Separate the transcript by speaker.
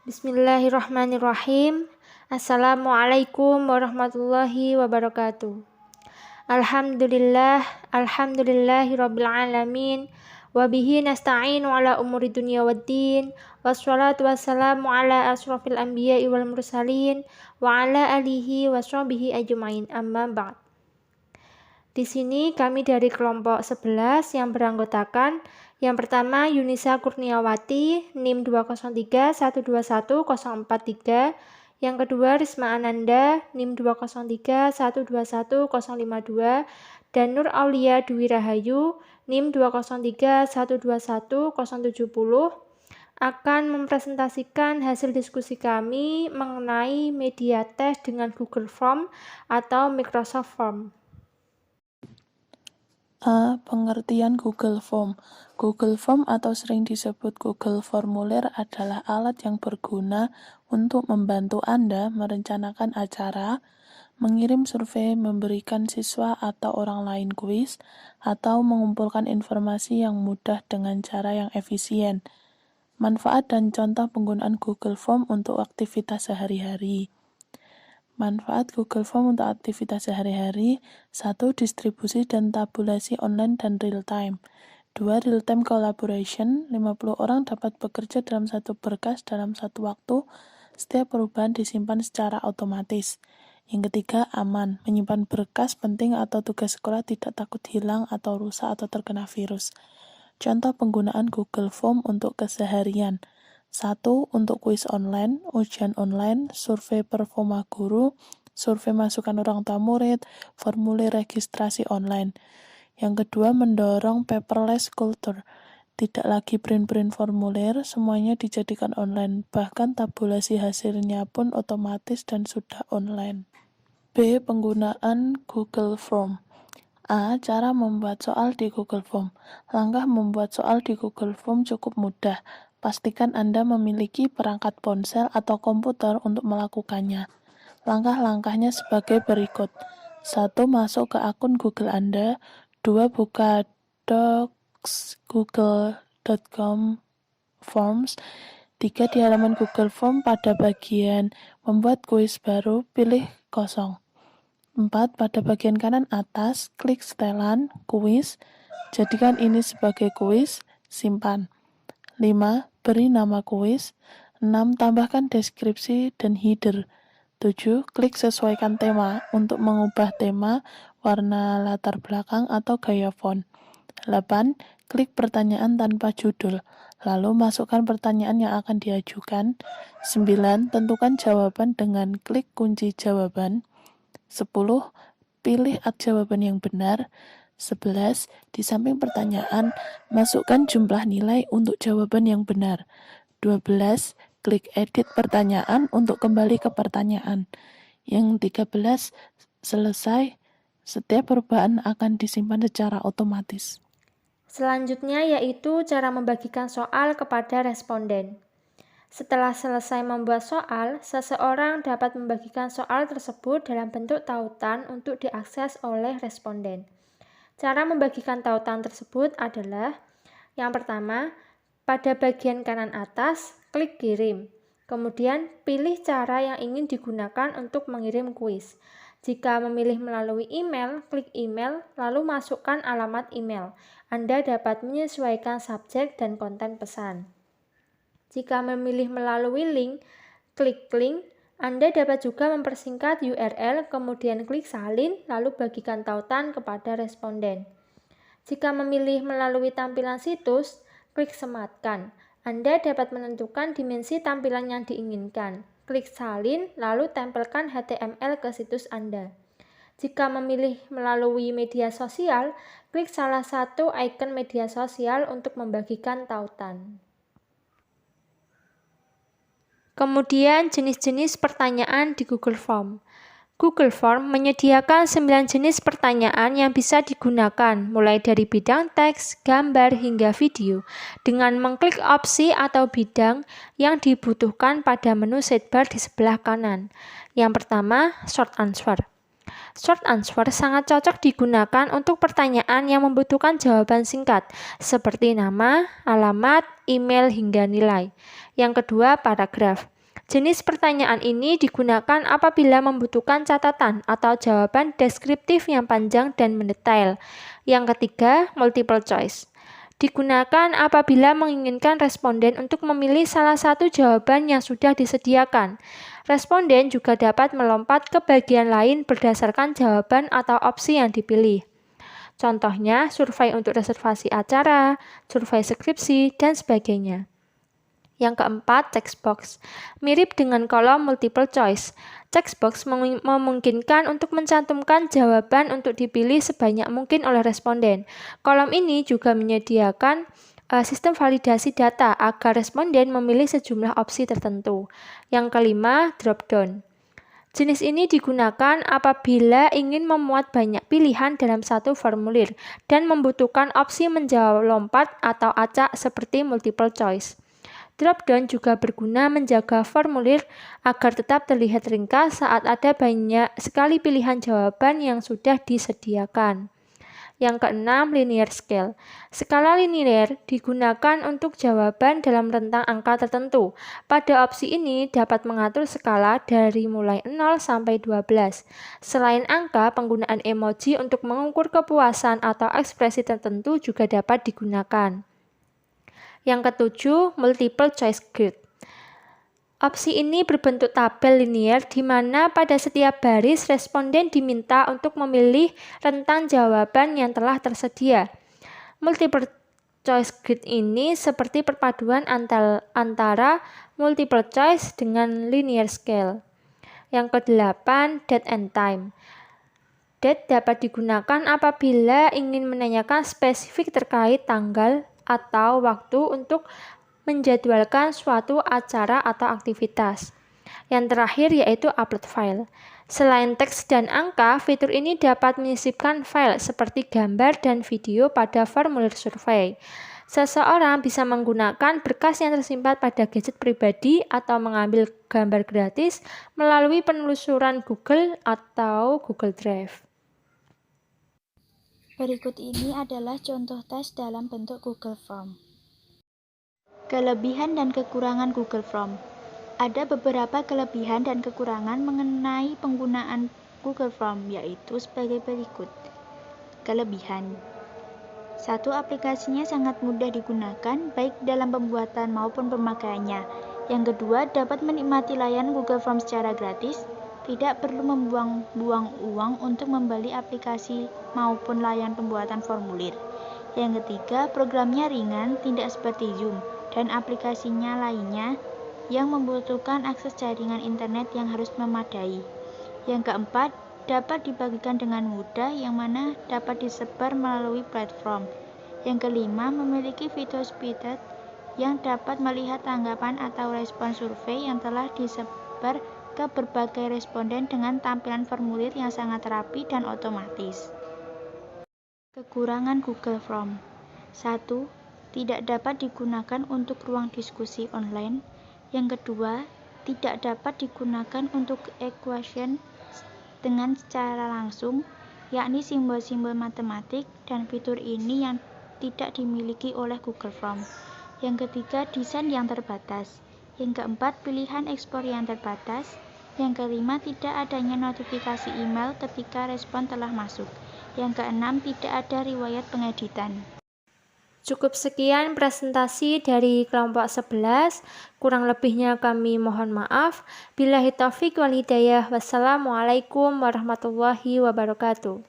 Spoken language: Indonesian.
Speaker 1: Bismillahirrahmanirrahim. Assalamualaikum warahmatullahi wabarakatuh. Alhamdulillahirabbil alamin. Wabihi nasta'inu ala umuri dunya waddin. Wassalatu wassalamu ala asrofil anbiya'i wal mursalin wa ala alihi washabihi ajmain. Amma ba'd. Di sini kami dari kelompok 11 yang beranggotakan yang pertama Yunisa Kurniawati, NIM 203121043, yang kedua Risma Ananda, NIM 203121052, dan Nur Aulia Dwi Rahayu, NIM 203121070, akan mempresentasikan hasil diskusi kami mengenai media tes dengan Google Form atau Microsoft Form.
Speaker 2: A. Pengertian Google Form. Google Form atau sering disebut Google Formulir adalah alat yang berguna untuk membantu Anda merencanakan acara, mengirim survei, memberikan siswa atau orang lain kuis, atau mengumpulkan informasi yang mudah dengan cara yang efisien. Manfaat dan contoh penggunaan Google Form untuk aktivitas sehari-hari. Manfaat Google Form untuk aktivitas sehari-hari: 1. Distribusi dan tabulasi online dan real-time. 2. Real-time collaboration, 50 orang dapat bekerja dalam satu berkas dalam satu waktu, setiap perubahan disimpan secara otomatis. Yang ketiga, aman, menyimpan berkas penting atau tugas sekolah tidak takut hilang atau rusak atau terkena virus. Contoh penggunaan Google Form untuk keseharian: 1. Untuk kuis online, ujian online, survei performa guru, survei masukan orang tua murid, formulir registrasi online. Yang kedua, mendorong paperless culture. Tidak lagi print-print formulir, semuanya dijadikan online, bahkan tabulasi hasilnya pun otomatis dan sudah online. B. Penggunaan Google Form. A. Cara membuat soal di Google Form. Langkah membuat soal di Google Form cukup mudah. Pastikan Anda memiliki perangkat ponsel atau komputer untuk melakukannya. Langkah-langkahnya sebagai berikut. 1. Masuk ke akun Google Anda. 2. Buka docs.google.com Forms. 3. Di halaman Google Form pada bagian membuat kuis baru, pilih kosong. 4. Pada bagian kanan atas, klik setelan, kuis. Jadikan ini sebagai kuis, simpan. 5. Beri nama kuis. 6. Tambahkan deskripsi dan header. 7. Klik sesuaikan tema untuk mengubah tema, warna latar belakang, atau gaya font. 8. Klik pertanyaan tanpa judul, lalu masukkan pertanyaan yang akan diajukan. 9. Tentukan jawaban dengan klik kunci jawaban. 10. Pilih jawaban yang benar. 11. Di samping pertanyaan, masukkan jumlah nilai untuk jawaban yang benar. 12. Klik edit pertanyaan untuk kembali ke pertanyaan. Yang 13. Selesai. Setiap perubahan akan disimpan secara otomatis.
Speaker 1: Selanjutnya yaitu cara membagikan soal kepada responden. Setelah selesai membuat soal, seseorang dapat membagikan soal tersebut dalam bentuk tautan untuk diakses oleh responden. Cara membagikan tautan tersebut adalah: yang pertama, pada bagian kanan atas, klik kirim. Kemudian, pilih cara yang ingin digunakan untuk mengirim kuis. Jika memilih melalui email, klik email, lalu masukkan alamat email. Anda dapat menyesuaikan subjek dan konten pesan. Jika memilih melalui link, klik link. Anda dapat juga mempersingkat URL, kemudian klik salin, lalu bagikan tautan kepada responden. Jika memilih melalui tampilan situs, klik sematkan. Anda dapat menentukan dimensi tampilan yang diinginkan. Klik salin, lalu tempelkan HTML ke situs Anda. Jika memilih melalui media sosial, klik salah satu icon media sosial untuk membagikan tautan. Kemudian jenis-jenis pertanyaan di Google Form. Google Form menyediakan 9 jenis pertanyaan yang bisa digunakan, mulai dari bidang teks, gambar, hingga video, dengan mengklik opsi atau bidang yang dibutuhkan pada menu sidebar di sebelah kanan. Yang pertama, short answer. Short answer sangat cocok digunakan untuk pertanyaan yang membutuhkan jawaban singkat, seperti nama, alamat, email, hingga nilai. Yang kedua, paragraf. Jenis pertanyaan ini digunakan apabila membutuhkan catatan atau jawaban deskriptif yang panjang dan mendetail. Yang ketiga, multiple choice. Digunakan apabila menginginkan responden untuk memilih salah satu jawaban yang sudah disediakan. Responden juga dapat melompat ke bagian lain berdasarkan jawaban atau opsi yang dipilih. Contohnya, survei untuk reservasi acara, survei skripsi, dan sebagainya. Yang keempat, text box. Mirip dengan kolom multiple choice. Text box memungkinkan untuk mencantumkan jawaban untuk dipilih sebanyak mungkin oleh responden. Kolom ini juga menyediakan sistem validasi data agar responden memilih sejumlah opsi tertentu. Yang kelima, drop down. Jenis ini digunakan apabila ingin memuat banyak pilihan dalam satu formulir dan membutuhkan opsi menjawab lompat atau acak seperti multiple choice. Drop-down juga berguna menjaga formulir agar tetap terlihat ringkas saat ada banyak sekali pilihan jawaban yang sudah disediakan. Yang keenam, linear scale. Skala linear digunakan untuk jawaban dalam rentang angka tertentu. Pada opsi ini dapat mengatur skala dari mulai 0 sampai 12. Selain angka, penggunaan emoji untuk mengukur kepuasan atau ekspresi tertentu juga dapat digunakan. Yang ketujuh, multiple choice grid. Opsi ini berbentuk tabel linear di mana pada setiap baris responden diminta untuk memilih rentang jawaban yang telah tersedia. Multiple choice grid ini seperti perpaduan antara multiple choice dengan linear scale. Yang kedelapan, date and time. Date dapat digunakan apabila ingin menanyakan spesifik terkait tanggal atau waktu untuk menjadwalkan suatu acara atau aktivitas. Yang terakhir yaitu upload file. Selain teks dan angka, fitur ini dapat menyisipkan file seperti gambar dan video pada formulir survei. Seseorang bisa menggunakan berkas yang tersimpan pada gadget pribadi atau mengambil gambar gratis melalui penelusuran Google atau Google Drive.
Speaker 3: Berikut ini adalah contoh tes dalam bentuk Google Form. Kelebihan dan kekurangan Google Form. Ada beberapa kelebihan dan kekurangan mengenai penggunaan Google Form, yaitu sebagai berikut. Kelebihan. 1. Aplikasinya sangat mudah digunakan, baik dalam pembuatan maupun pemakaiannya. Yang kedua, dapat menikmati layanan Google Form secara gratis. Tidak perlu membuang-buang uang untuk membeli aplikasi maupun layanan pembuatan formulir. Yang ketiga, programnya ringan, tidak seperti Zoom dan aplikasinya lainnya yang membutuhkan akses jaringan internet yang harus memadai. Yang keempat, dapat dibagikan dengan mudah, yang mana dapat disebar melalui platform. Yang kelima, memiliki fitur spotted yang dapat melihat tanggapan atau respon survei yang telah disebar ke berbagai responden dengan tampilan formulir yang sangat rapi dan otomatis. Kekurangan Google Form. 1. Tidak dapat digunakan untuk ruang diskusi online. Yang kedua, tidak dapat digunakan untuk equation dengan secara langsung, yakni simbol-simbol matematik, dan fitur ini yang tidak dimiliki oleh Google Form. Yang ketiga, desain yang terbatas. Yang keempat, pilihan ekspor yang terbatas. Yang kelima, tidak adanya notifikasi email ketika respon telah masuk. Yang keenam, tidak ada riwayat pengeditan.
Speaker 1: Cukup sekian presentasi dari kelompok 11. Kurang lebihnya kami mohon maaf. Billahi taufiq wal hidayah. Wassalamualaikum warahmatullahi wabarakatuh.